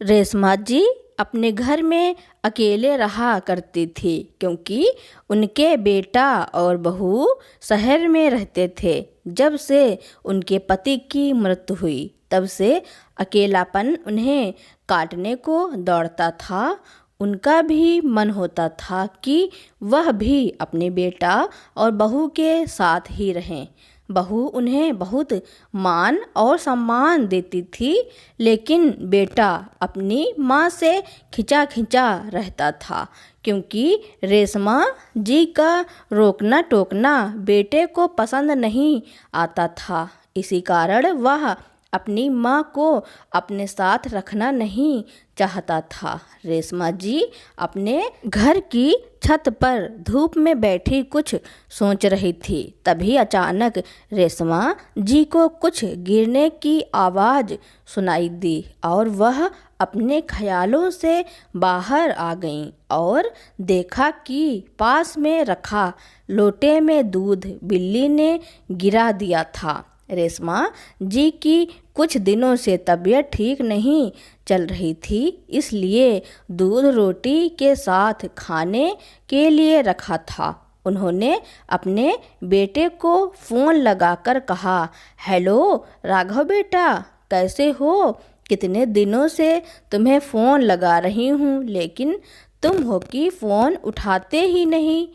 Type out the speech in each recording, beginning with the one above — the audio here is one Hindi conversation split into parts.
रेशमा जी अपने घर में अकेले रहा करती थी क्योंकि उनके बेटा और बहू शहर में रहते थे। जब से उनके पति की मृत्यु हुई तब से अकेलापन उन्हें काटने को दौड़ता था। उनका भी मन होता था कि वह भी अपने बेटा और बहू के साथ ही रहें। बहू उन्हें बहुत मान और सम्मान देती थी, लेकिन बेटा अपनी माँ से खिंचा खिंचा रहता था क्योंकि रेशमा जी का रोकना टोकना बेटे को पसंद नहीं आता था। इसी कारण वह अपनी माँ को अपने साथ रखना नहीं चाहता था। रेशमा जी अपने घर की छत पर धूप में बैठी कुछ सोच रही थी। तभी अचानक रेशमा जी को कुछ गिरने की आवाज़ सुनाई दी और वह अपने ख्यालों से बाहर आ गईं और देखा कि पास में रखा लोटे में दूध बिल्ली ने गिरा दिया था। रेशमा जी की कुछ दिनों से तबीयत ठीक नहीं चल रही थी, इसलिए दूध रोटी के साथ खाने के लिए रखा था। उन्होंने अपने बेटे को फ़ोन लगाकर कहा, हेलो राघव बेटा, कैसे हो? कितने दिनों से तुम्हें फ़ोन लगा रही हूँ लेकिन तुम हो कि फ़ोन उठाते ही नहीं।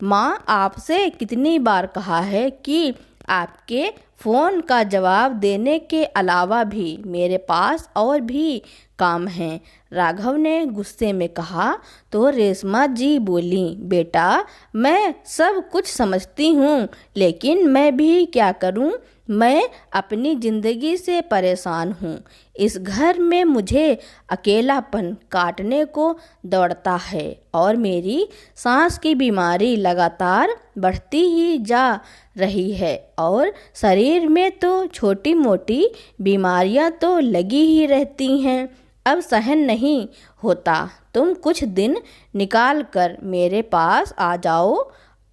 माँ आपसे कितनी बार कहा है कि आपके फ़ोन का जवाब देने के अलावा भी मेरे पास और भी काम हैं। राघव ने गुस्से में कहा तो रेशमा जी बोली, बेटा मैं सब कुछ समझती हूँ लेकिन मैं भी क्या करूँ, मैं अपनी ज़िंदगी से परेशान हूँ। इस घर में मुझे अकेलापन काटने को दौड़ता है और मेरी सांस की बीमारी लगातार बढ़ती ही जा रही है और शरीर में तो छोटी मोटी बीमारियां तो लगी ही रहती हैं। अब सहन नहीं होता, तुम कुछ दिन निकाल कर मेरे पास आ जाओ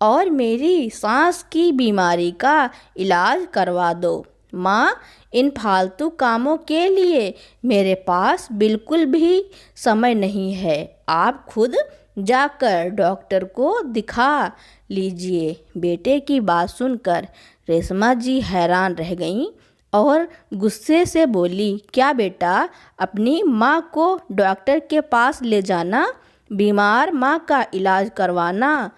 और मेरी सांस की बीमारी का इलाज करवा दो। माँ इन फालतू कामों के लिए मेरे पास बिल्कुल भी समय नहीं है। आप खुद जाकर डॉक्टर को दिखा लीजिए। बेटे की बात सुनकर रेशमा जी हैरान रह गईं और गुस्से से बोली, क्या बेटा अपनी माँ को डॉक्टर के पास ले जाना, बीमार माँ का इलाज करवाना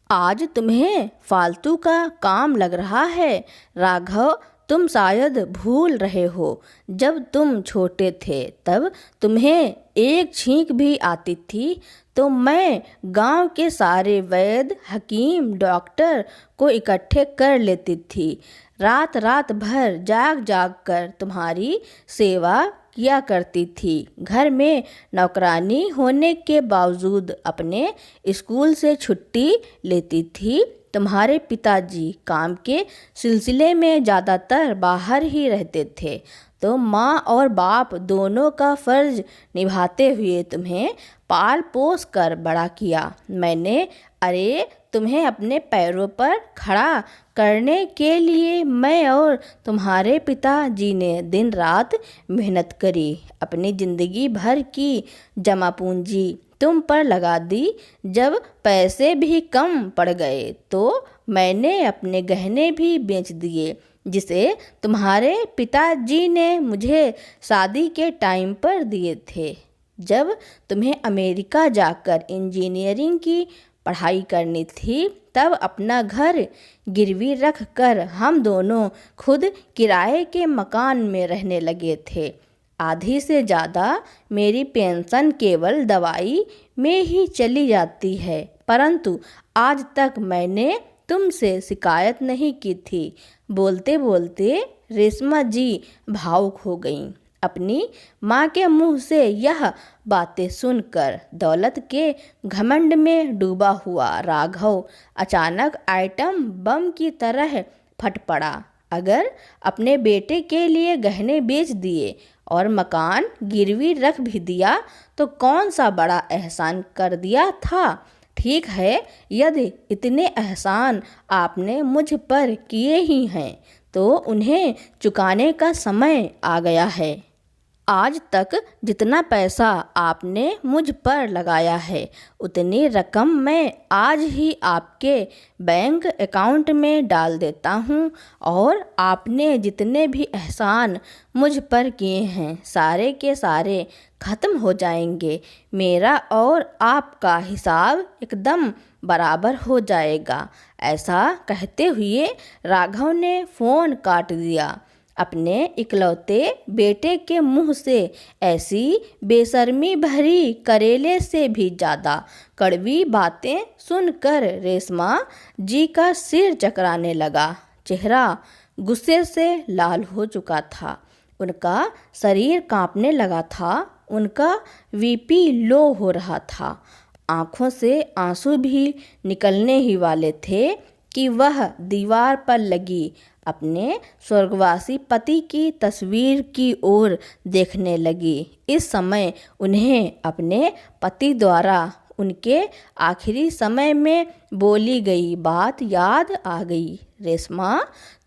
आज तुम्हें फालतू का काम लग रहा है? राघव तुम शायद भूल रहे हो, जब तुम छोटे थे तब तुम्हें एक छींक भी आती थी तो मैं गांव के सारे वैद्य हकीम डॉक्टर को इकट्ठे कर लेती थी। रात रात भर जाग जाग कर तुम्हारी सेवा किया करती थी। घर में नौकरानी होने के बावजूद अपने स्कूल से छुट्टी लेती थी। तुम्हारे पिताजी काम के सिलसिले में ज़्यादातर बाहर ही रहते थे, तो माँ और बाप दोनों का फ़र्ज निभाते हुए तुम्हें पाल पोस कर बड़ा किया मैंने। अरे तुम्हें अपने पैरों पर खड़ा करने के लिए मैं और तुम्हारे पिताजी ने दिन रात मेहनत करी, अपनी ज़िंदगी भर की जमा पूंजी तुम पर लगा दी। जब पैसे भी कम पड़ गए तो मैंने अपने गहने भी बेच दिए, जिसे तुम्हारे पिताजी ने मुझे शादी के टाइम पर दिए थे। जब तुम्हें अमेरिका जाकर इंजीनियरिंग की पढ़ाई करनी थी तब अपना घर गिरवी रख कर हम दोनों खुद किराए के मकान में रहने लगे थे। आधी से ज़्यादा मेरी पेंशन केवल दवाई में ही चली जाती है, परंतु आज तक मैंने तुमसे शिकायत नहीं की थी। बोलते बोलते रेशमा जी भावुक हो गईं। अपनी माँ के मुंह से यह बातें सुनकर दौलत के घमंड में डूबा हुआ राघव अचानक आइटम बम की तरह फट पड़ा। अगर अपने बेटे के लिए गहने बेच दिए और मकान गिरवी रख भी दिया तो कौन सा बड़ा एहसान कर दिया था। ठीक है, यदि इतने एहसान आपने मुझ पर किए ही हैं तो उन्हें चुकाने का समय आ गया है। आज तक जितना पैसा आपने मुझ पर लगाया है उतनी रकम मैं आज ही आपके बैंक अकाउंट में डाल देता हूँ और आपने जितने भी एहसान मुझ पर किए हैं सारे के सारे ख़त्म हो जाएंगे। मेरा और आपका हिसाब एकदम बराबर हो जाएगा। ऐसा कहते हुए राघव ने फ़ोन काट दिया। अपने इकलौते बेटे के मुंह से ऐसी बेशर्मी भरी करेले से भी ज़्यादा कड़वी बातें सुनकर रेशमा जी का सिर चकराने लगा। चेहरा गुस्से से लाल हो चुका था। उनका शरीर कांपने लगा था। उनका बीपी लो हो रहा था। आँखों से आंसू भी निकलने ही वाले थे कि वह दीवार पर लगी अपने स्वर्गवासी पति की तस्वीर की ओर देखने लगी। इस समय उन्हें अपने पति द्वारा उनके आखिरी समय में बोली गई बात याद आ गई। रेशमा,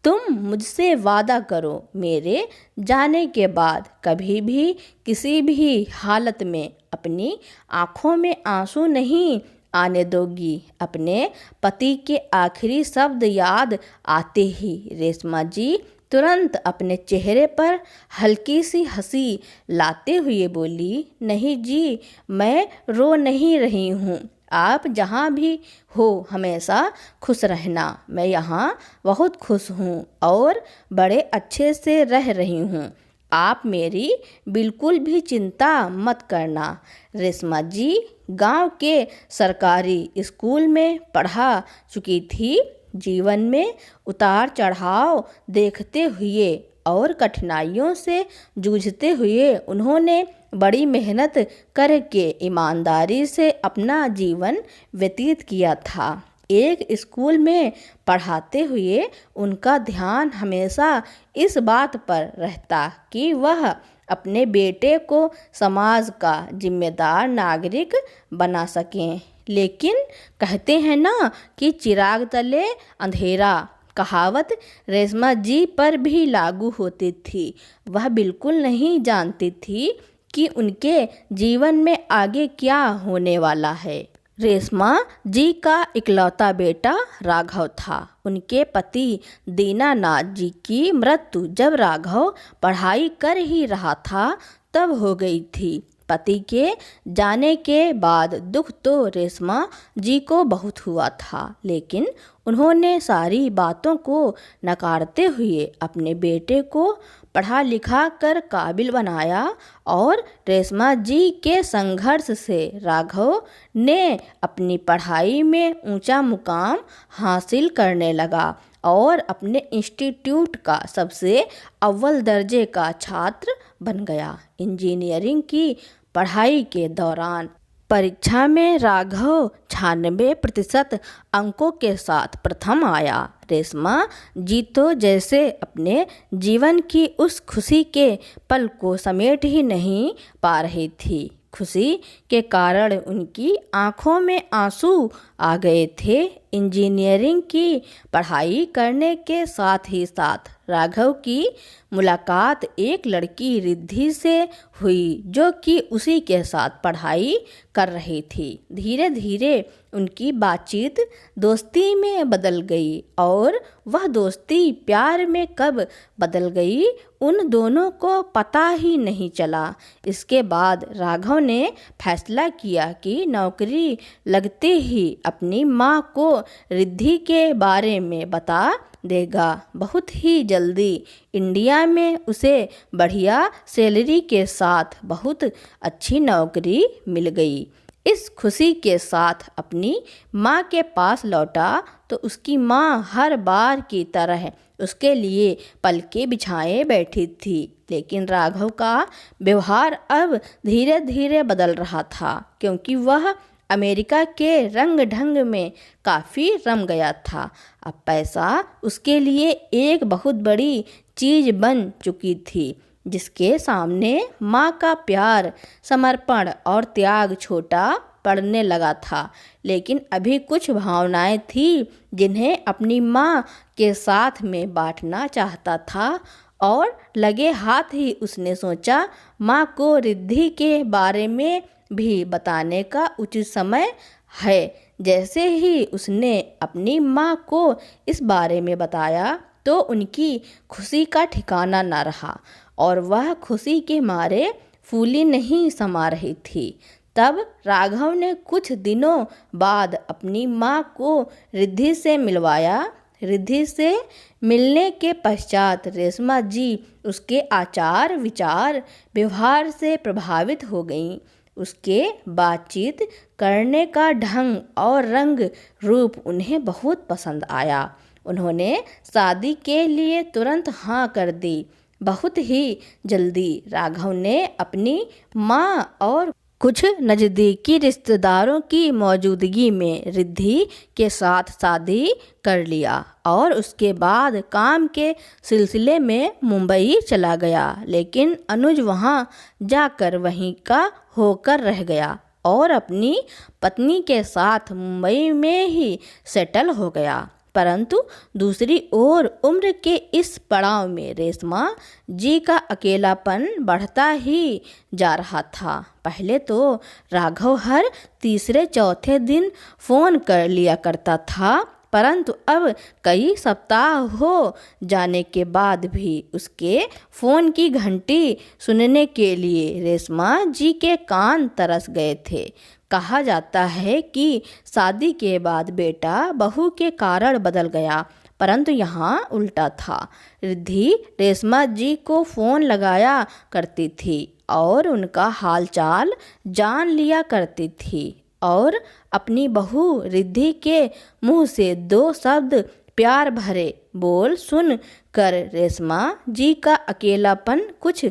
तुम मुझसे वादा करो, मेरे जाने के बाद कभी भी किसी भी हालत में अपनी आँखों में आंसू नहीं आने दोगी। अपने पति के आखिरी शब्द याद आते ही रेशमा जी तुरंत अपने चेहरे पर हल्की सी हंसी लाते हुए बोली, नहीं जी, मैं रो नहीं रही हूँ। आप जहाँ भी हो हमेशा खुश रहना। मैं यहाँ बहुत खुश हूँ और बड़े अच्छे से रह रही हूँ। आप मेरी बिल्कुल भी चिंता मत करना। रेशमा जी गांव के सरकारी स्कूल में पढ़ा चुकी थी। जीवन में उतार चढ़ाव देखते हुए और कठिनाइयों से जूझते हुए उन्होंने बड़ी मेहनत करके ईमानदारी से अपना जीवन व्यतीत किया था। एक स्कूल में पढ़ाते हुए उनका ध्यान हमेशा इस बात पर रहता कि वह अपने बेटे को समाज का जिम्मेदार नागरिक बना सकें। लेकिन कहते हैं ना कि चिराग तले अंधेरा, कहावत रेशमा जी पर भी लागू होती थी। वह बिल्कुल नहीं जानती थी कि उनके जीवन में आगे क्या होने वाला है। रेशमा जी का इकलौता बेटा राघव था। उनके पति दीनानाथ जी की मृत्यु जब राघव पढ़ाई कर ही रहा था तब हो गई थी। पति के जाने के बाद दुख तो रेशमा जी को बहुत हुआ था, लेकिन उन्होंने सारी बातों को नकारते हुए अपने बेटे को पढ़ा लिखा कर काबिल बनाया और रेशमा जी के संघर्ष से राघव ने अपनी पढ़ाई में ऊंचा मुकाम हासिल करने लगा और अपने इंस्टीट्यूट का सबसे अव्वल दर्जे का छात्र बन गया। इंजीनियरिंग की पढ़ाई के दौरान परीक्षा में राघव 96% अंकों के साथ प्रथम आया। रेशमा जी तो जैसे अपने जीवन की उस खुशी के पल को समेट ही नहीं पा रही थी। खुशी के कारण उनकी आंखों में आंसू आ गए थे। इंजीनियरिंग की पढ़ाई करने के साथ ही साथ राघव की मुलाकात एक लड़की रिद्धि से हुई जो कि उसी के साथ पढ़ाई कर रही थी। धीरे धीरे उनकी बातचीत दोस्ती में बदल गई और वह दोस्ती प्यार में कब बदल गई उन दोनों को पता ही नहीं चला। इसके बाद राघव ने फैसला किया कि नौकरी लगते ही अपनी माँ को रिद्धि के बारे में बता देगा। बहुत ही जल्दी इंडिया में उसे बढ़िया सैलरी के साथ बहुत अच्छी नौकरी मिल गई। इस खुशी के साथ अपनी माँ के पास लौटा तो उसकी माँ हर बार की तरह उसके लिए पलके बिछाए बैठी थी। लेकिन राघव का व्यवहार अब धीरे धीरे बदल रहा था क्योंकि वह अमेरिका के रंग ढंग में काफ़ी रम गया था। अब पैसा उसके लिए एक बहुत बड़ी चीज़ बन चुकी थी जिसके सामने माँ का प्यार, समर्पण और त्याग छोटा पड़ने लगा था। लेकिन अभी कुछ भावनाएं थी जिन्हें अपनी माँ के साथ में बांटना चाहता था और लगे हाथ ही उसने सोचा माँ को रिद्धि के बारे में भी बताने का उचित समय है। जैसे ही उसने अपनी माँ को इस बारे में बताया तो उनकी खुशी का ठिकाना न रहा और वह खुशी के मारे फूली नहीं समा रही थी। तब राघव ने कुछ दिनों बाद अपनी माँ को रिद्धि से मिलवाया। रिद्धि से मिलने के पश्चात रेशमा जी उसके आचार विचार व्यवहार से प्रभावित हो गईं। उसके बातचीत करने का ढंग और रंग रूप उन्हें बहुत पसंद आया। उन्होंने शादी के लिए तुरंत हाँ कर दी। बहुत ही जल्दी राघव ने अपनी माँ और कुछ नज़दीकी रिश्तेदारों की मौजूदगी में रिद्धि के साथ शादी कर लिया और उसके बाद काम के सिलसिले में मुंबई चला गया। लेकिन अनुज वहाँ जाकर वहीं का होकर रह गया और अपनी पत्नी के साथ मुंबई में ही सेटल हो गया। परंतु दूसरी ओर उम्र के इस पड़ाव में रेशमा जी का अकेलापन बढ़ता ही जा रहा था। पहले तो राघव हर तीसरे चौथे दिन फ़ोन कर लिया करता था, परंतु अब कई सप्ताह हो जाने के बाद भी उसके फ़ोन की घंटी सुनने के लिए रेशमा जी के कान तरस गए थे। कहा जाता है कि शादी के बाद बेटा बहू के कारण बदल गया, परंतु यहाँ उल्टा था। रिद्धि रेशमा जी को फ़ोन लगाया करती थी और उनका हालचाल जान लिया करती थी और अपनी बहू रिद्धि के मुंह से दो शब्द प्यार भरे बोल सुन कर रेशमा जी का अकेलापन कुछ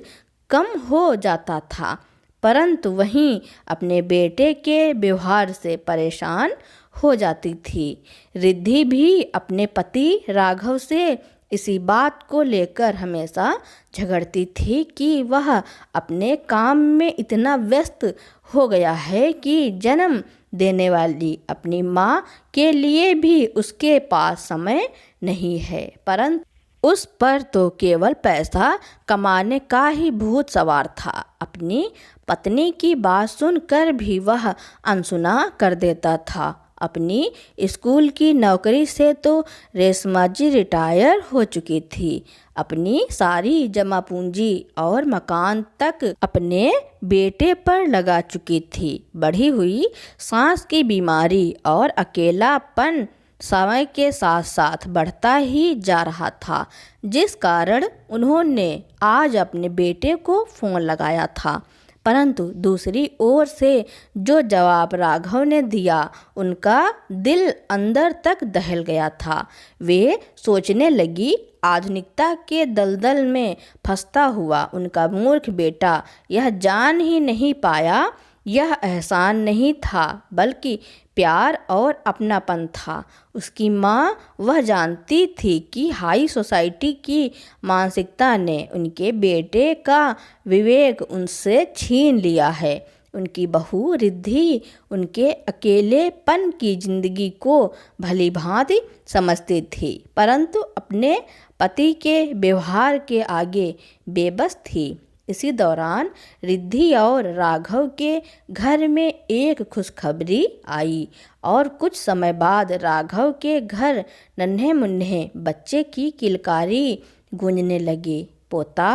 कम हो जाता था। परंतु वहीं अपने बेटे के व्यवहार से परेशान हो जाती थी। रिद्धि भी अपने पति राघव से इसी बात को लेकर हमेशा झगड़ती थी कि वह अपने काम में इतना व्यस्त हो गया है कि जन्म देने वाली अपनी माँ के लिए भी उसके पास समय नहीं है। परंतु उस पर तो केवल पैसा कमाने का ही भूत सवार था। अपनी पत्नी की बात सुनकर भी वह अनसुना कर देता था। अपनी स्कूल की नौकरी से तो रेशमा जी रिटायर हो चुकी थी। अपनी सारी जमा पूंजी और मकान तक अपने बेटे पर लगा चुकी थी। बढ़ी हुई सांस की बीमारी और अकेलापन समय के साथ साथ बढ़ता ही जा रहा था, जिस कारण उन्होंने आज अपने बेटे को फ़ोन लगाया था। परंतु दूसरी ओर से जो जवाब राघव ने दिया उनका दिल अंदर तक दहल गया था। वे सोचने लगी, आधुनिकता के दलदल में फंसता हुआ उनका मूर्ख बेटा यह जान ही नहीं पाया यह एहसान नहीं था बल्कि प्यार और अपनापन था। उसकी माँ वह जानती थी कि हाई सोसाइटी की मानसिकता ने उनके बेटे का विवेक उनसे छीन लिया है। उनकी बहू रिद्धि उनके अकेलेपन की जिंदगी को भली भांति समझती थी, परंतु अपने पति के व्यवहार के आगे बेबस थी। इसी दौरान रिद्धि और राघव के घर में एक खुशखबरी आई और कुछ समय बाद राघव के घर नन्हे मुन्ने बच्चे की किलकारी गूंजने लगी। पोता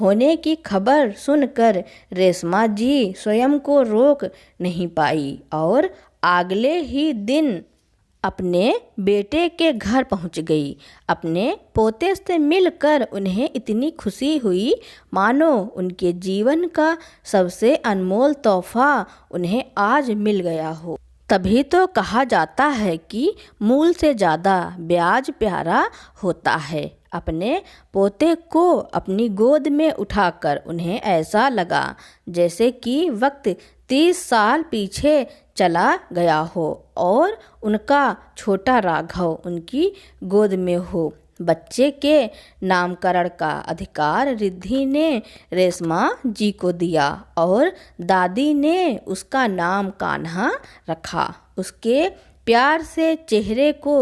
होने की खबर सुनकर रेशमा जी स्वयं को रोक नहीं पाई और अगले ही दिन अपने बेटे के घर पहुंच गई। अपने पोते से मिलकर उन्हें इतनी खुशी हुई मानो उनके जीवन का सबसे अनमोल तोहफा उन्हें आज मिल गया हो। तभी तो कहा जाता है कि मूल से ज़्यादा ब्याज प्यारा होता है। अपने पोते को अपनी गोद में उठाकर उन्हें ऐसा लगा जैसे कि वक्त 30 साल पीछे चला गया हो और उनका छोटा राघव उनकी गोद में हो। बच्चे के नामकरण का अधिकार रिद्धि ने रेशमा जी को दिया और दादी ने उसका नाम कान्हा रखा। उसके प्यार से चेहरे को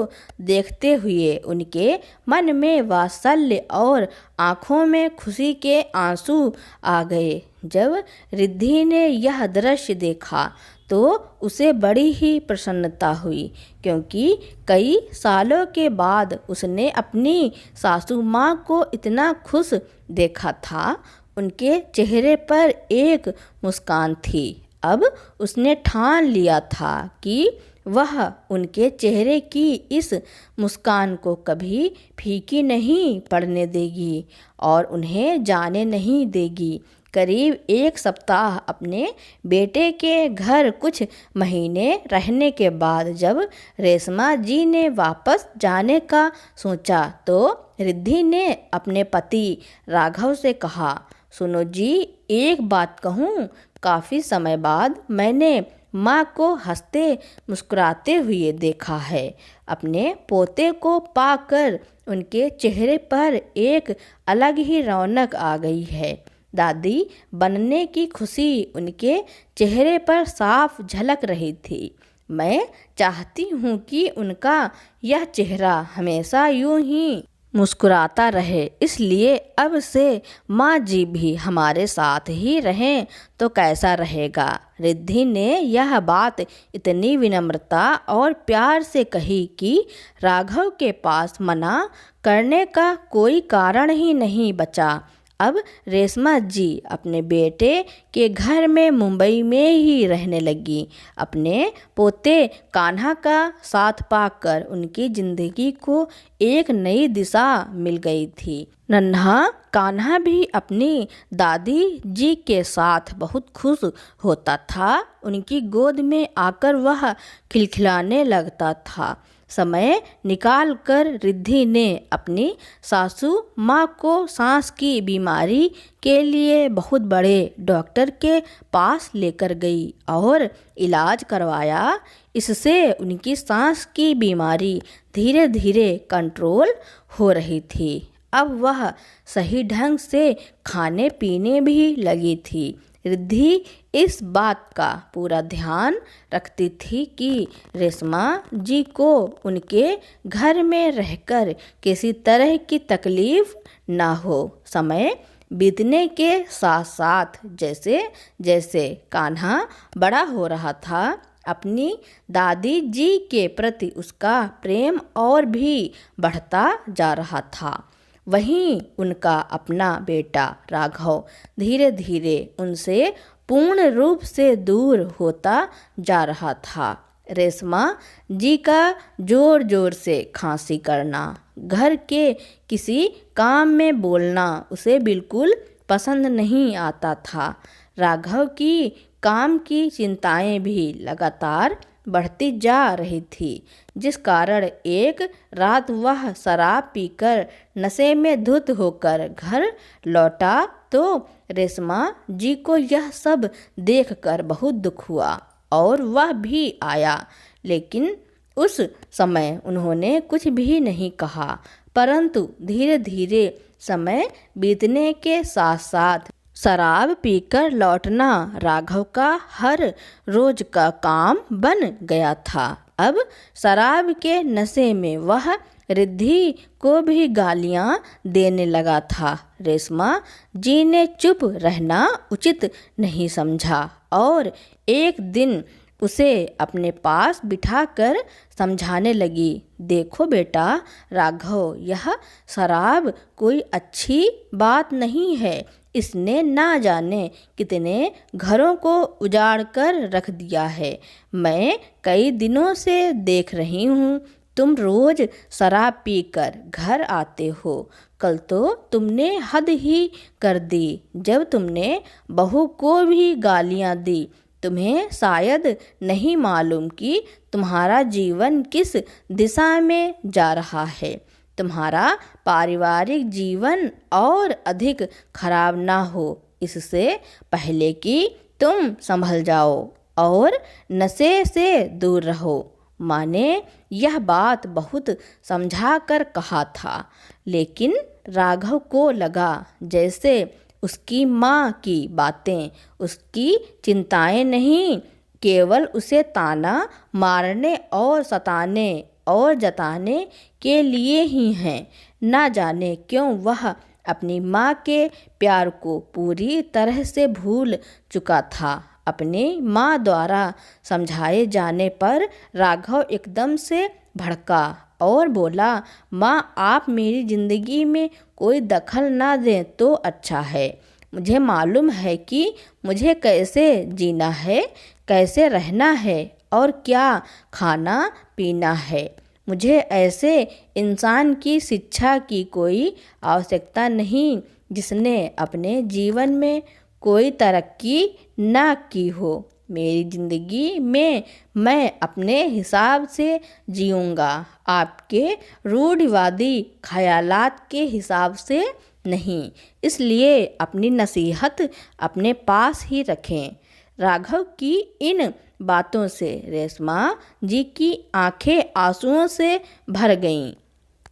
देखते हुए उनके मन में वात्सल्य और आँखों में खुशी के आंसू आ गए। जब रिद्धि ने यह दृश्य देखा तो उसे बड़ी ही प्रसन्नता हुई, क्योंकि कई सालों के बाद उसने अपनी सासू माँ को इतना खुश देखा था। उनके चेहरे पर एक मुस्कान थी। अब उसने ठान लिया था कि वह उनके चेहरे की इस मुस्कान को कभी फीकी नहीं पड़ने देगी और उन्हें जाने नहीं देगी। करीब 1 सप्ताह अपने बेटे के घर कुछ महीने रहने के बाद जब रेशमा जी ने वापस जाने का सोचा तो रिद्धि ने अपने पति राघव से कहा, सुनो जी, एक बात कहूँ। काफ़ी समय बाद मैंने माँ को हंसते मुस्कुराते हुए देखा है। अपने पोते को पाकर उनके चेहरे पर एक अलग ही रौनक आ गई है। दादी बनने की खुशी उनके चेहरे पर साफ झलक रही थी। मैं चाहती हूँ कि उनका यह चेहरा हमेशा यूं ही मुस्कुराता रहे, इसलिए अब से माँ जी भी हमारे साथ ही रहें तो कैसा रहेगा। रिद्धि ने यह बात इतनी विनम्रता और प्यार से कही कि राघव के पास मना करने का कोई कारण ही नहीं बचा। अब रेशमा जी अपने बेटे के घर में मुंबई में ही रहने लगी। अपने पोते कान्हा का साथ पाकर उनकी जिंदगी को एक नई दिशा मिल गई थी। नन्हा कान्हा भी अपनी दादी जी के साथ बहुत खुश होता था। उनकी गोद में आकर वह खिलखिलाने लगता था। समय निकाल कर रिद्धि ने अपनी सासू माँ को सांस की बीमारी के लिए बहुत बड़े डॉक्टर के पास लेकर गई और इलाज करवाया। इससे उनकी सांस की बीमारी धीरे धीरे कंट्रोल हो रही थी। अब वह सही ढंग से खाने पीने भी लगी थी। रिद्धि इस बात का पूरा ध्यान रखती थी कि रेशमा जी को उनके घर में रहकर किसी तरह की तकलीफ ना हो। समय बीतने के साथ साथ जैसे जैसे कान्हा बड़ा हो रहा था, अपनी दादी जी के प्रति उसका प्रेम और भी बढ़ता जा रहा था। वहीं उनका अपना बेटा राघव धीरे धीरे उनसे पूर्ण रूप से दूर होता जा रहा था। रेशमा जी का जोर जोर से खांसी करना, घर के किसी काम में बोलना उसे बिल्कुल पसंद नहीं आता था। राघव की काम की चिंताएं भी लगातार बढ़ती जा रही थी, जिस कारण एक रात वह शराब पीकर नशे में धुत होकर घर लौटा तो रेशमा जी को यह सब देखकर बहुत दुख हुआ और वह भी आया, लेकिन उस समय उन्होंने कुछ भी नहीं कहा। परंतु धीरे धीरे समय बीतने के साथ साथ शराब पीकर लौटना राघव का हर रोज का काम बन गया था। अब शराब के नशे में वह रिद्धि को भी गालियां देने लगा था। रेशमा जी ने चुप रहना उचित नहीं समझा और एक दिन उसे अपने पास बिठाकर समझाने लगी, देखो बेटा राघव, यह शराब कोई अच्छी बात नहीं है। इसने ना जाने कितने घरों को उजाड़ कर रख दिया है। मैं कई दिनों से देख रही हूँ, तुम रोज शराब पीकर घर आते हो। कल तो तुमने हद ही कर दी जब तुमने बहू को भी गालियाँ दी। तुम्हें शायद नहीं मालूम कि तुम्हारा जीवन किस दिशा में जा रहा है। तुम्हारा पारिवारिक जीवन और अधिक खराब ना हो, इससे पहले कि तुम संभल जाओ और नशे से दूर रहो। माँ ने यह बात बहुत समझा कर कहा था, लेकिन राघव को लगा जैसे उसकी माँ की बातें उसकी चिंताएं नहीं केवल उसे ताना मारने और सताने और जताने के लिए ही हैं। ना जाने क्यों वह अपनी माँ के प्यार को पूरी तरह से भूल चुका था। अपनी माँ द्वारा समझाए जाने पर राघव एकदम से भड़का और बोला, माँ आप मेरी ज़िंदगी में कोई दखल ना दें तो अच्छा है। मुझे मालूम है कि मुझे कैसे जीना है, कैसे रहना है और क्या खाना पीना है। मुझे ऐसे इंसान की शिक्षा की कोई आवश्यकता नहीं जिसने अपने जीवन में कोई तरक्की ना की हो। मेरी ज़िंदगी में मैं अपने हिसाब से जीऊँगा, आपके रूढ़िवादी ख़यालात के हिसाब से नहीं। इसलिए अपनी नसीहत अपने पास ही रखें। राघव की इन बातों से रेशमा जी की आंखें आंसुओं से भर गईं,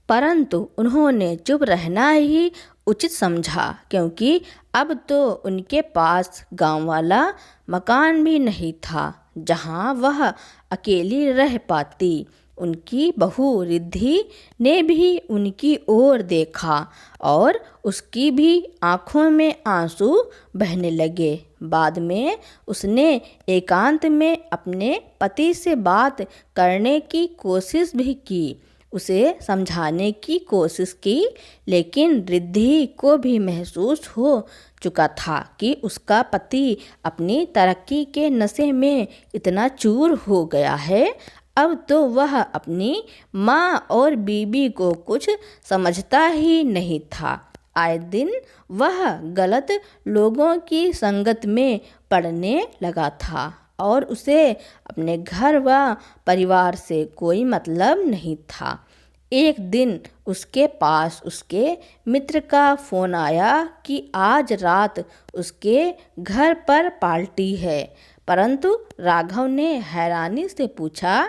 परंतु उन्होंने चुप रहना ही उचित समझा, क्योंकि अब तो उनके पास गांव वाला मकान भी नहीं था जहां वह अकेली रह पाती। उनकी बहू रिद्धि ने भी उनकी ओर देखा और उसकी भी आंखों में आंसू बहने लगे। बाद में उसने एकांत में अपने पति से बात करने की कोशिश भी की, उसे समझाने की कोशिश की, लेकिन रिद्धि को भी महसूस हो चुका था कि उसका पति अपनी तरक्की के नशे में इतना चूर हो गया है। अब तो वह अपनी माँ और बीबी को कुछ समझता ही नहीं था। आए दिन वह गलत लोगों की संगत में पड़ने लगा था और उसे अपने घर व परिवार से कोई मतलब नहीं था। एक दिन उसके पास उसके मित्र का फ़ोन आया कि आज रात उसके घर पर पार्टी है। परंतु राघव ने हैरानी से पूछा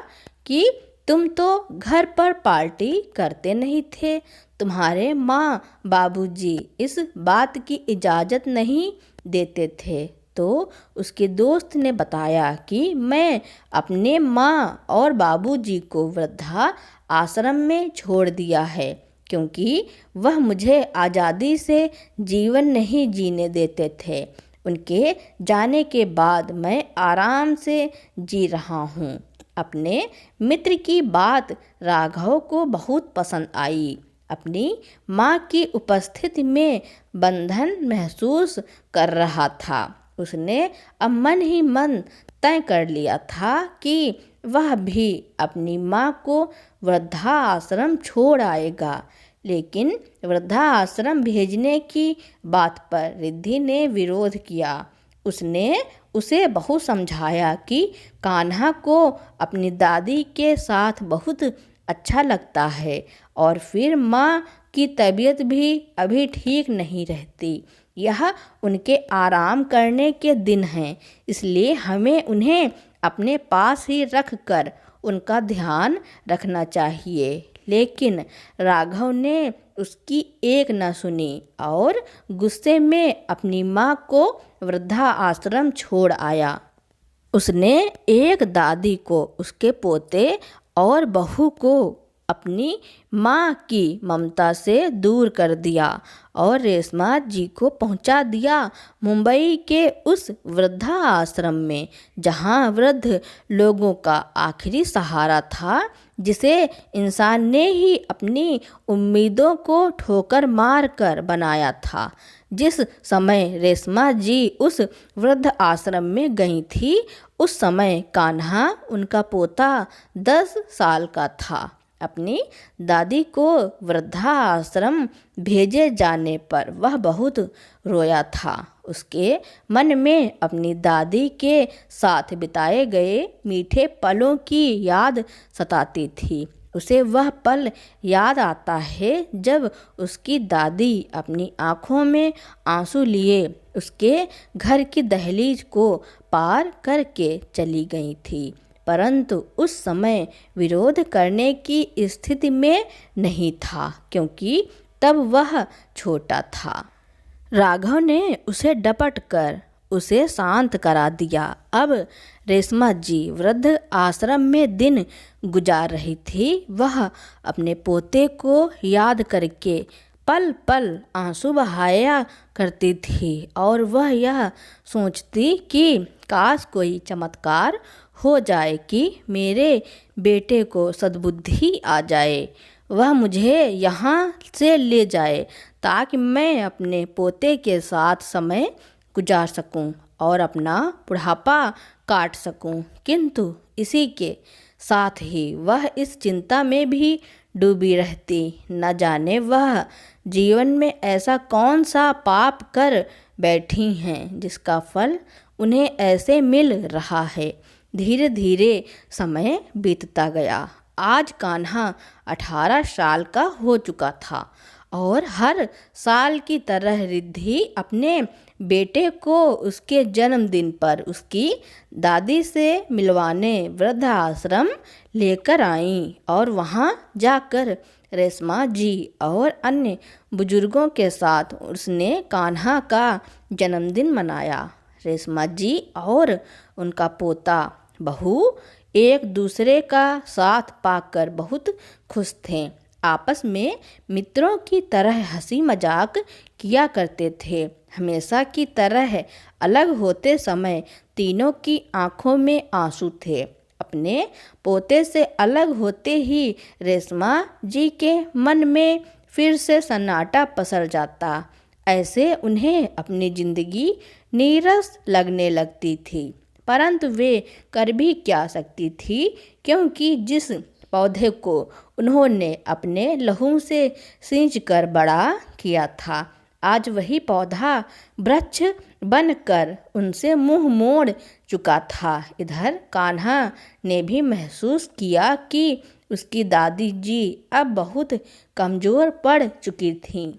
कि तुम तो घर पर पार्टी करते नहीं थे, तुम्हारे माँ बाबूजी इस बात की इजाज़त नहीं देते थे। तो उसके दोस्त ने बताया कि मैं अपने माँ और बाबूजी को वृद्धा आश्रम में छोड़ दिया है, क्योंकि वह मुझे आज़ादी से जीवन नहीं जीने देते थे। उनके जाने के बाद मैं आराम से जी रहा हूँ। अपने मित्र की बात राघव को बहुत पसंद आई। अपनी माँ की उपस्थिति में बंधन महसूस कर रहा था। उसने अब मन ही मन तय कर लिया था कि वह भी अपनी माँ को वृद्धा आश्रम छोड़ आएगा। लेकिन वृद्धा आश्रम भेजने की बात पर रिद्धि ने विरोध किया। उसने उसे बहुत समझाया कि कान्हा को अपनी दादी के साथ बहुत अच्छा लगता है और फिर माँ की तबीयत भी अभी ठीक नहीं रहती। यह उनके आराम करने के दिन हैं, इसलिए हमें उन्हें अपने पास ही रख कर उनका ध्यान रखना चाहिए। लेकिन राघव ने उसकी एक न सुनी और गुस्से में अपनी माँ को वृद्धा आश्रम छोड़ आया। उसने एक दादी को, उसके पोते और बहू को अपनी माँ की ममता से दूर कर दिया और रेशमा जी को पहुंचा दिया मुंबई के उस वृद्धा आश्रम में, जहां वृद्ध लोगों का आखिरी सहारा था, जिसे इंसान ने ही अपनी उम्मीदों को ठोकर मार कर बनाया था। जिस समय रेशमा जी उस वृद्ध आश्रम में गई थी, उस समय कान्हा, उनका पोता, 10 साल का था। अपनी दादी को वृद्धा आश्रम भेजे जाने पर वह बहुत रोया था। उसके मन में अपनी दादी के साथ बिताए गए मीठे पलों की याद सताती थी। उसे वह पल याद आता है जब उसकी दादी अपनी आँखों में आंसू लिए उसके घर की दहलीज को पार करके चली गई थी, परंतु उस समय विरोध करने की स्थिति में नहीं था, क्योंकि तब वह छोटा था। राघव ने उसे डपट कर उसे शांत करा दिया। अब रेशमा जी वृद्ध आश्रम में दिन गुजार रही थी। वह अपने पोते को याद करके पल पल आंसू बहाया करती थी और वह यह सोचती कि काश कोई चमत्कार हो जाए कि मेरे बेटे को सद्बुद्धि आ जाए, वह मुझे यहाँ से ले जाए ताकि मैं अपने पोते के साथ समय गुजार सकूं और अपना बुढ़ापा काट सकूं। किंतु इसी के साथ ही वह इस चिंता में भी डूबी रहती, न जाने वह जीवन में ऐसा कौन सा पाप कर बैठी हैं जिसका फल उन्हें ऐसे मिल रहा है। धीरे धीरे समय बीतता गया। आज कान्हा 18 साल का हो चुका था और हर साल की तरह रिद्धि अपने बेटे को उसके जन्मदिन पर उसकी दादी से मिलवाने वृद्धाश्रम लेकर आई और वहां जाकर रेशमा जी और अन्य बुजुर्गों के साथ उसने कान्हा का जन्मदिन मनाया। रेशमा जी और उनका पोता बहू एक दूसरे का साथ पाकर बहुत खुश थे। आपस में मित्रों की तरह हंसी मजाक किया करते थे। हमेशा की तरह अलग होते समय तीनों की आंखों में आंसू थे। अपने पोते से अलग होते ही रेशमा जी के मन में फिर से सन्नाटा पसर जाता। ऐसे उन्हें अपनी जिंदगी नीरस लगने लगती थी, परंतु वे कर भी क्या सकती थी, क्योंकि जिस पौधे को उन्होंने अपने लहू से सींच कर बड़ा किया था, आज वही पौधा वृक्ष बनकर उनसे मुंह मोड़ चुका था। इधर कान्हा ने भी महसूस किया कि उसकी दादी जी अब बहुत कमज़ोर पड़ चुकी थीं।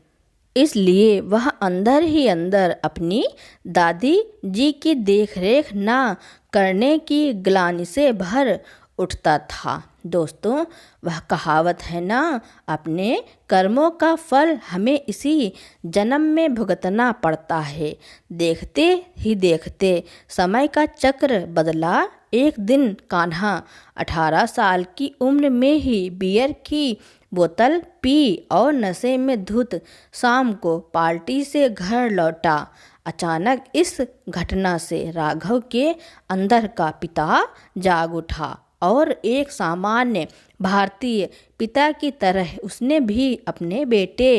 इसलिए वह अंदर ही अंदर अपनी दादी जी की देखरेख ना करने की ग्लानि से भर उठता था। दोस्तों, वह कहावत है ना, अपने कर्मों का फल हमें इसी जन्म में भुगतना पड़ता है। देखते ही देखते समय का चक्र बदला। एक दिन कान्हा 18 साल की उम्र में ही बियर की बोतल पी और नशे में धुत शाम को पार्टी से घर लौटा। अचानक इस घटना से राघव के अंदर का पिता जाग उठा और एक सामान्य भारतीय पिता की तरह उसने भी अपने बेटे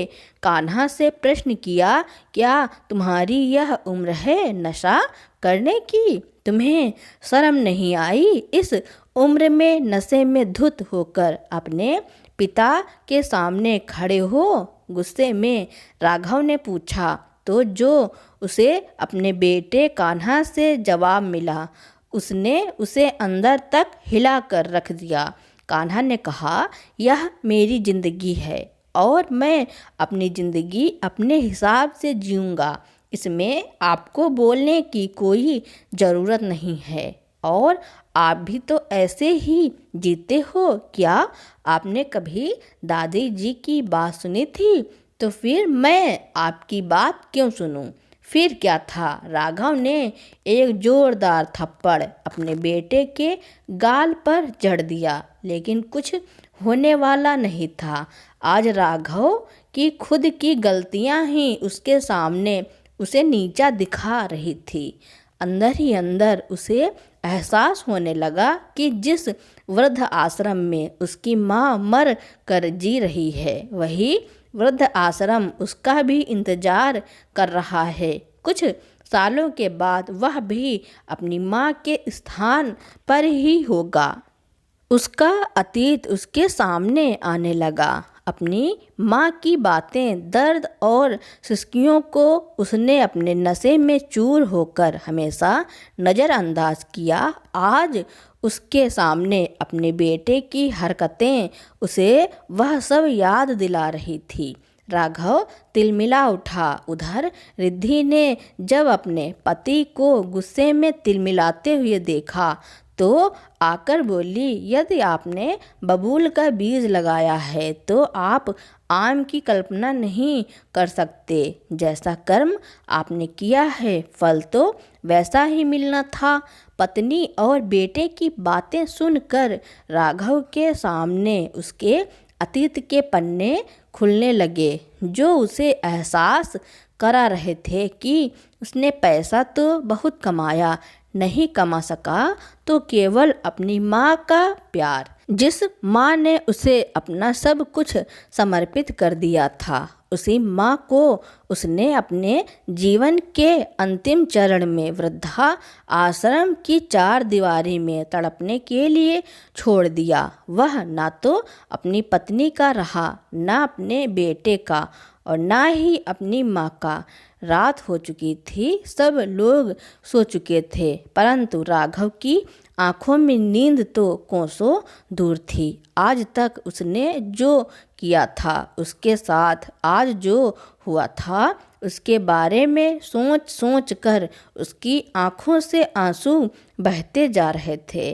कान्हा से प्रश्न किया, क्या तुम्हारी यह उम्र है नशा करने की? तुम्हें शर्म नहीं आई इस उम्र में नशे में धुत होकर अपने पिता के सामने खड़े हो? गुस्से में राघव ने पूछा। तो जो उसे अपने बेटे कान्हा से जवाब मिला उसने उसे अंदर तक हिला कर रख दिया। कान्हा ने कहा, यह मेरी जिंदगी है और मैं अपनी जिंदगी अपने हिसाब से जीऊँगा। इसमें आपको बोलने की कोई ज़रूरत नहीं है और आप भी तो ऐसे ही जीते हो। क्या आपने कभी दादी जी की बात सुनी थी? तो फिर मैं आपकी बात क्यों सुनूं? फिर क्या था? राघव ने एक जोरदार थप्पड़ अपने बेटे के गाल पर जड़ दिया, लेकिन कुछ होने वाला नहीं था। आज राघव की खुद की गलतियां ही उसके सामने उसे नीचा दिखा रही थी। अंदर ही अंदर उसे एहसास होने लगा कि जिस वृद्ध आश्रम में उसकी माँ मर कर जी रही है, वही वृद्ध आश्रम उसका भी इंतजार कर रहा है। कुछ सालों के बाद वह भी अपनी माँ के स्थान पर ही होगा। उसका अतीत उसके सामने आने लगा। अपनी माँ की बातें, दर्द और सिसकियों को उसने अपने नशे में चूर होकर हमेशा नज़रअंदाज किया। आज उसके सामने अपने बेटे की हरकतें उसे वह सब याद दिला रही थी। राघव तिलमिला उठा। उधर रिद्धि ने जब अपने पति को गुस्से में तिलमिलाते हुए देखा तो आकर बोली, यदि आपने बबूल का बीज लगाया है तो आप आम की कल्पना नहीं कर सकते। जैसा कर्म आपने किया है फल तो वैसा ही मिलना था। पत्नी और बेटे की बातें सुनकर राघव के सामने उसके अतीत के पन्ने खुलने लगे, जो उसे एहसास करा रहे थे कि उसने पैसा तो बहुत कमाया, नहीं कमा सका तो केवल अपनी माँ का प्यार, जिस माँ ने उसे अपना सब कुछ समर्पित कर दिया था। उसी माँ को उसने अपने जीवन के अंतिम चरण में वृद्धा आश्रम की चार दीवारी में तड़पने के लिए छोड़ दिया। वह ना तो अपनी पत्नी का रहा, ना अपने बेटे का, और ना ही अपनी माँ का। रात हो चुकी थी, सब लोग सो चुके थे, परंतु राघव की आंखों में नींद तो कोसों दूर थी। आज तक उसने जो किया था, उसके साथ आज जो हुआ था, उसके बारे में सोच सोच कर उसकी आंखों से आंसू बहते जा रहे थे।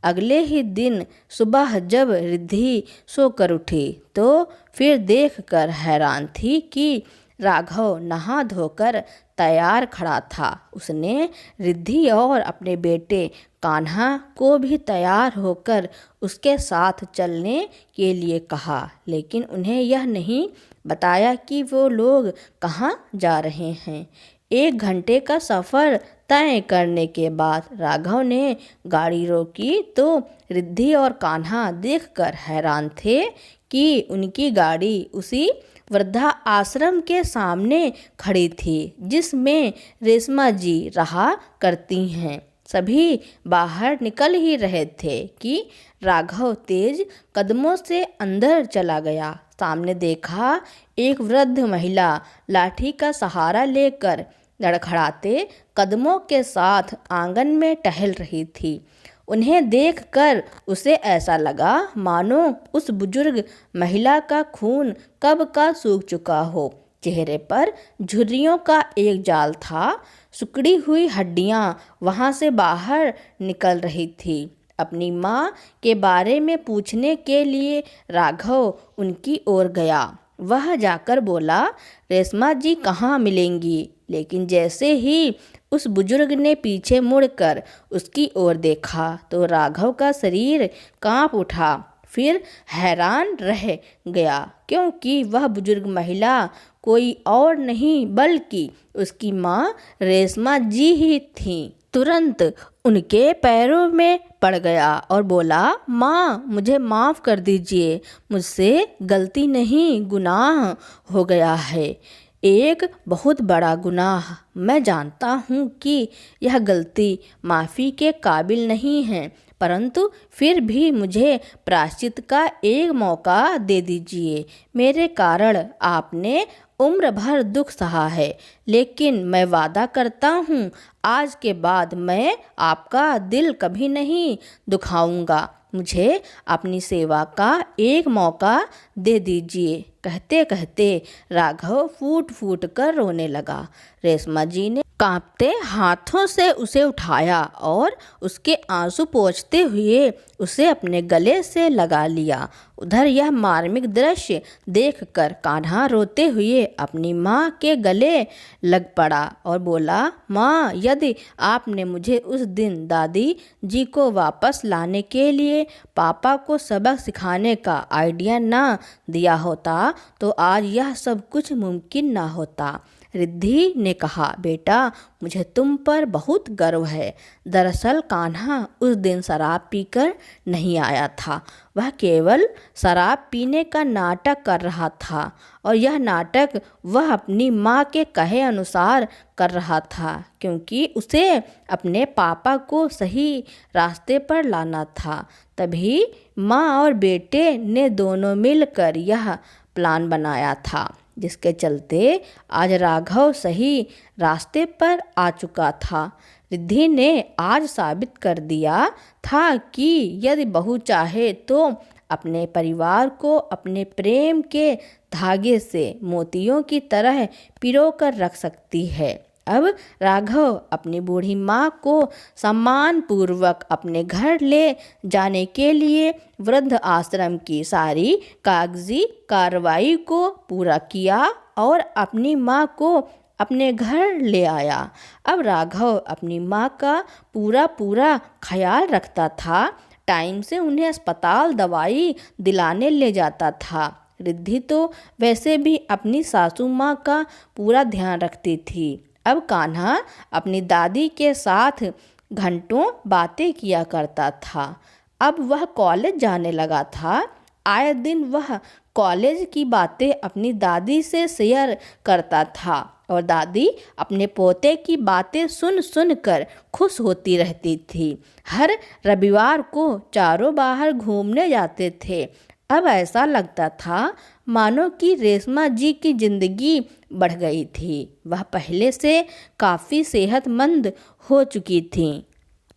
अगले ही दिन सुबह जब रिद्धि सोकर उठी तो फिर देखकर हैरान थी कि राघव नहा धोकर तैयार खड़ा था। उसने रिद्धि और अपने बेटे कान्हा को भी तैयार होकर उसके साथ चलने के लिए कहा, लेकिन उन्हें यह नहीं बताया कि वो लोग कहाँ जा रहे हैं। 1 घंटे का सफ़र तय करने के बाद राघव ने गाड़ी रोकी तो रिद्धि और कान्हा देखकर हैरान थे कि उनकी गाड़ी उसी वृद्धा आश्रम के सामने खड़ी थी, जिसमें रेशमा जी रहा करती हैं। सभी बाहर निकल ही रहे थे कि राघव तेज कदमों से अंदर चला गया। सामने देखा, एक वृद्ध महिला लाठी का सहारा लेकर लड़खड़ाते कदमों के साथ आंगन में टहल रही थी। उन्हें देखकर उसे ऐसा लगा मानो उस बुजुर्ग महिला का खून कब का सूख चुका हो। चेहरे पर झुर्रियों का एक जाल था, सिकुड़ी हुई हड्डियां वहां से बाहर निकल रही थी। अपनी माँ के बारे में पूछने के लिए राघव उनकी ओर गया। वह जाकर बोला, रेशमा जी कहाँ मिलेंगी? लेकिन जैसे ही उस बुजुर्ग ने पीछे मुड़कर उसकी ओर देखा तो राघव का शरीर कांप उठा, फिर हैरान रह गया, क्योंकि वह बुजुर्ग महिला कोई और नहीं बल्कि उसकी माँ रेशमा जी ही थी। तुरंत उनके पैरों में पड़ गया और बोला, माँ मुझे माफ़ कर दीजिए, मुझसे गलती नहीं गुनाह हो गया है, एक बहुत बड़ा गुनाह। मैं जानता हूँ कि यह गलती माफ़ी के काबिल नहीं है, परंतु फिर भी मुझे प्रायश्चित का एक मौका दे दीजिए। मेरे कारण आपने उम्र भर दुख सहा है, लेकिन मैं वादा करता हूँ आज के बाद मैं आपका दिल कभी नहीं दुखाऊंगा। मुझे अपनी सेवा का एक मौका दे दीजिए। कहते कहते राघव फूट फूट कर रोने लगा। रेशमा जी ने कांपते हाथों से उसे उठाया और उसके आंसू पोंछते हुए उसे अपने गले से लगा लिया। उधर यह मार्मिक दृश्य देखकर कान्हा रोते हुए अपनी माँ के गले लग पड़ा और बोला, माँ यदि आपने मुझे उस दिन दादी जी को वापस लाने के लिए पापा को सबक सिखाने का आइडिया ना दिया होता तो आज यह सब कुछ मुमकिन ना होता। रिद्धि ने कहा, बेटा मुझे तुम पर बहुत गर्व है। दरअसल कान्हा उस दिन शराब पीकर नहीं आया था, वह केवल शराब पीने का नाटक कर रहा था, और यह नाटक वह अपनी माँ के कहे अनुसार कर रहा था, क्योंकि उसे अपने पापा को सही रास्ते पर लाना था। तभी माँ और बेटे ने दोनों मिलकर यह प्लान बनाया था, जिसके चलते आज राघव सही रास्ते पर आ चुका था। रिद्धि ने आज साबित कर दिया था कि यदि बहू चाहे तो अपने परिवार को अपने प्रेम के धागे से मोतियों की तरह पिरो कर रख सकती है। अब राघव अपनी बूढ़ी माँ को सम्मानपूर्वक अपने घर ले जाने के लिए वृद्ध आश्रम की सारी कागजी कार्रवाई को पूरा किया और अपनी माँ को अपने घर ले आया। अब राघव अपनी माँ का पूरा ख्याल रखता था, टाइम से उन्हें अस्पताल दवाई दिलाने ले जाता था। रिद्धि तो वैसे भी अपनी सासू माँ का पूरा ध्यान रखती थी। अब कान्हा अपनी दादी के साथ घंटों बातें किया करता था। अब वह कॉलेज जाने लगा था। आए दिन वह कॉलेज की बातें अपनी दादी से शेयर करता था और दादी अपने पोते की बातें सुन कर खुश होती रहती थी। हर रविवार को चारों बाहर घूमने जाते थे। अब ऐसा लगता था मानो कि रेशमा जी की जिंदगी बढ़ गई थी। वह पहले से काफ़ी सेहतमंद हो चुकी थी।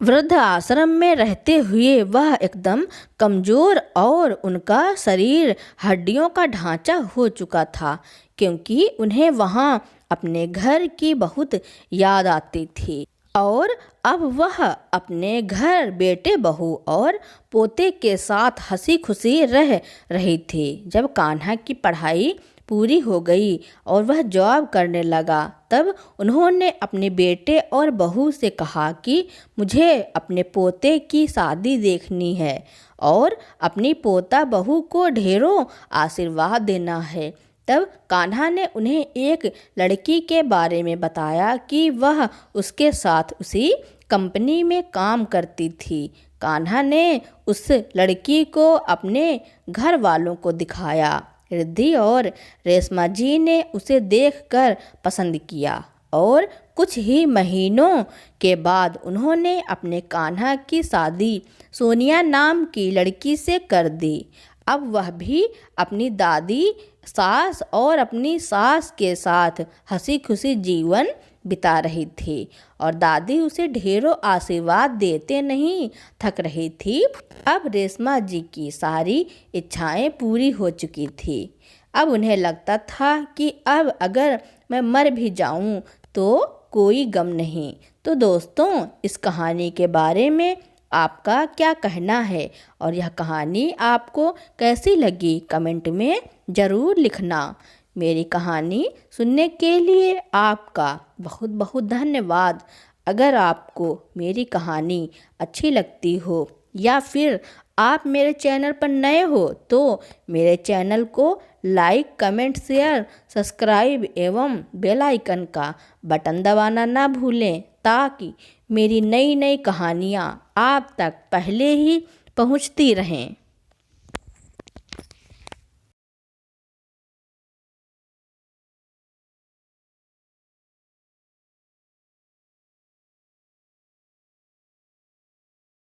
वृद्ध आश्रम में रहते हुए वह एकदम कमज़ोर और उनका शरीर हड्डियों का ढांचा हो चुका था, क्योंकि उन्हें वहाँ अपने घर की बहुत याद आती थी। और अब वह अपने घर बेटे बहू और पोते के साथ हंसी खुशी रह रही थी। जब कान्हा की पढ़ाई पूरी हो गई और वह जॉब करने लगा, तब उन्होंने अपने बेटे और बहू से कहा कि मुझे अपने पोते की शादी देखनी है और अपनी पोता बहू को ढेरों आशीर्वाद देना है। तब कान्हा ने उन्हें एक लड़की के बारे में बताया कि वह उसके साथ उसी कंपनी में काम करती थी। कान्हा ने उस लड़की को अपने घर वालों को दिखाया। रिद्धि और रेशमा जी ने उसे देखकर पसंद किया और कुछ ही महीनों के बाद उन्होंने अपने कान्हा की शादी सोनिया नाम की लड़की से कर दी। अब वह भी अपनी दादी, सास और अपनी सास के साथ हंसी खुशी जीवन बिता रही थी और दादी उसे ढेरों आशीर्वाद देते नहीं थक रही थी। अब रेशमा जी की सारी इच्छाएं पूरी हो चुकी थी। अब उन्हें लगता था कि अब अगर मैं मर भी जाऊं तो कोई गम नहीं। तो दोस्तों, इस कहानी के बारे में आपका क्या कहना है और यह कहानी आपको कैसी लगी कमेंट में ज़रूर लिखना। मेरी कहानी सुनने के लिए आपका बहुत बहुत धन्यवाद। अगर आपको मेरी कहानी अच्छी लगती हो या फिर आप मेरे चैनल पर नए हो तो मेरे चैनल को लाइक, कमेंट, शेयर, सब्सक्राइब एवं बेल आइकन का बटन दबाना ना भूलें, ताकि मेरी नई नई कहानियाँ आप तक पहले ही पहुँचती रहें।